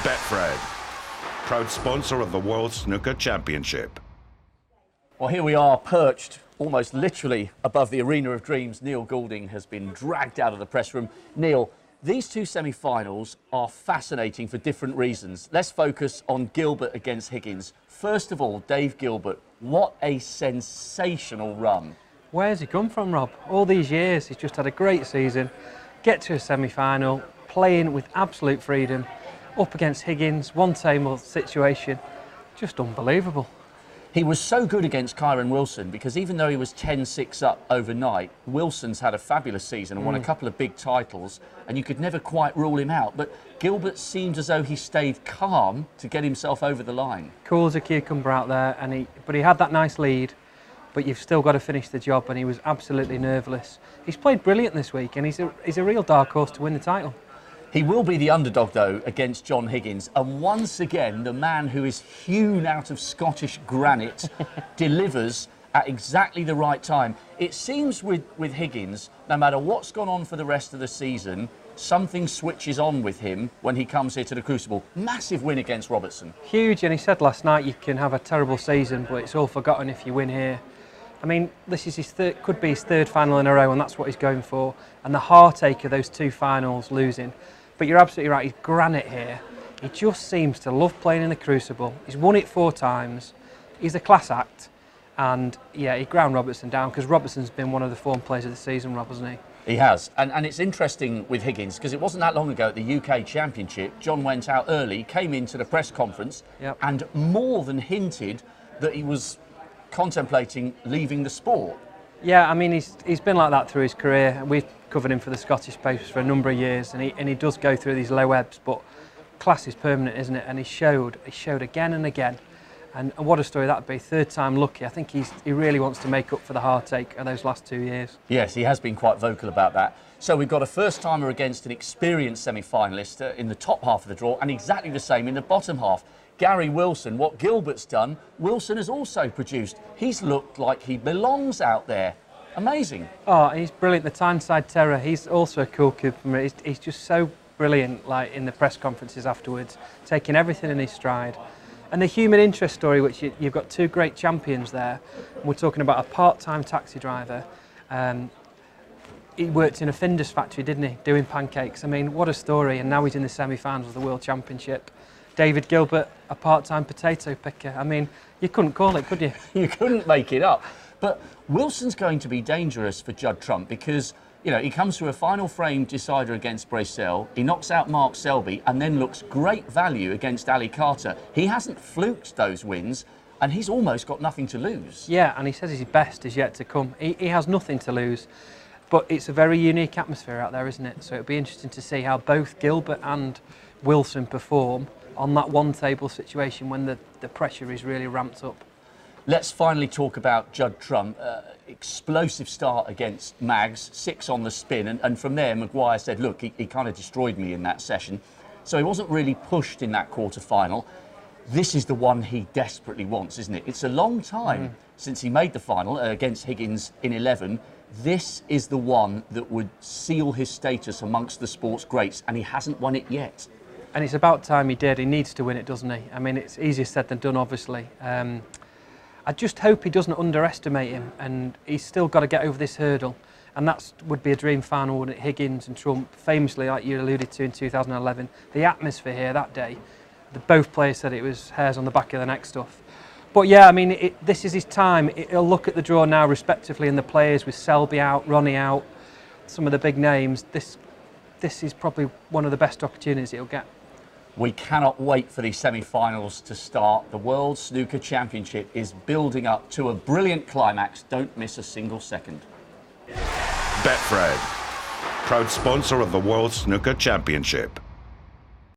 Betfred, proud sponsor of the World Snooker Championship. Well, here we are, perched almost literally above the Arena of Dreams. Neil Goulding has been dragged out of the press room. Neil, these two semi-finals are fascinating for different reasons. Let's focus on Gilbert against Higgins. First of all, Dave Gilbert, what a sensational run. Where's he come from, Rob? All these years, he's just had a great season. Get to a semi-final, playing with absolute freedom, up against Higgins, one-table situation. Just unbelievable. He was so good against Kyron Wilson because even though he was 10-6 up overnight, Wilson's had a fabulous season and won a couple of big titles, and you could never quite rule him out. But Gilbert seemed as though he stayed calm to get himself over the line. Cool as a cucumber out there, but he had that nice lead, but you've still got to finish the job, and he was absolutely nerveless. He's played brilliant this week, and he's a real dark horse to win the title. He will be the underdog, though, against John Higgins. And once again, the man who is hewn out of Scottish granite delivers at exactly the right time. It seems with Higgins, no matter what's gone on for the rest of the season, something switches on with him when he comes here to the Crucible. Massive win against Robertson. Huge, and he said last night you can have a terrible season, but it's all forgotten if you win here. I mean, this is could be his third final in a row, and that's what he's going for. And the heartache of those two finals losing. But you're absolutely right, he's granite here. He just seems to love playing in the Crucible. He's won it 4 times. He's a class act. And yeah, he ground Robertson down because Robertson's been one of the form players of the season, Rob, hasn't he? He has. And it's interesting with Higgins because it wasn't that long ago at the UK Championship, John went out early, came into the press conference and more than hinted that he was contemplating leaving the sport. Yeah, I mean, he's been like that through his career. We've covered him for the Scottish papers for a number of years, and he does go through these low ebbs, but class is permanent, isn't it? And he showed again and again. And what a story that'd be. 3rd time lucky. I think he really wants to make up for the heartache of those last 2 years. Yes, he has been quite vocal about that. So we've got a first-timer against an experienced semi-finalist in the top half of the draw, and exactly the same in the bottom half. Gary Wilson, what Gilbert's done, Wilson has also produced. He's looked like he belongs out there. Amazing. Oh, he's brilliant. The Tyneside Terror, he's also a cool kid for me. He's just so brilliant, like in the press conferences afterwards, taking everything in his stride. And the human interest story, which you've got 2 great champions there. We're talking about a part-time taxi driver. He worked in a Findus factory, didn't he, doing pancakes. I mean, what a story. And now he's in the semi-finals of the World Championship. David Gilbert, a part-time potato picker. I mean, you couldn't call it, could you? You couldn't make it up. But Wilson's going to be dangerous for Judd Trump because, you know, he comes through a final frame decider against Bracel, he knocks out Mark Selby and then looks great value against Ali Carter. He hasn't fluked those wins and he's almost got nothing to lose. Yeah, and he says his best is yet to come. He has nothing to lose. But it's a very unique atmosphere out there, isn't it? So it'll be interesting to see how both Gilbert and Wilson perform on that one-table situation when the pressure is really ramped up. Let's finally talk about Judd Trump. Explosive start against Mags, 6 on the spin, and from there Maguire said, look, he kind of destroyed me in that session. So he wasn't really pushed in that quarter-final. This is the one he desperately wants, isn't it? It's a long time since he made the final against Higgins in 11. This is the one that would seal his status amongst the sport's greats, and he hasn't won it yet. And it's about time he did. He needs to win it, doesn't he? I mean, it's easier said than done, obviously. I just hope he doesn't underestimate him, and he's still got to get over this hurdle. And that would be a dream final, wouldn't it? Higgins and Trump, famously, like you alluded to in 2011. The atmosphere here that day, both players said it was hairs on the back of the neck stuff. But yeah, I mean, this is his time. He'll look at the draw now, respectively, and the players with Selby out, Ronnie out, some of the big names. This is probably one of the best opportunities he'll get. We cannot wait for these semi-finals to start. The World Snooker Championship is building up to a brilliant climax. Don't miss a single second. Betfred, proud sponsor of the World Snooker Championship.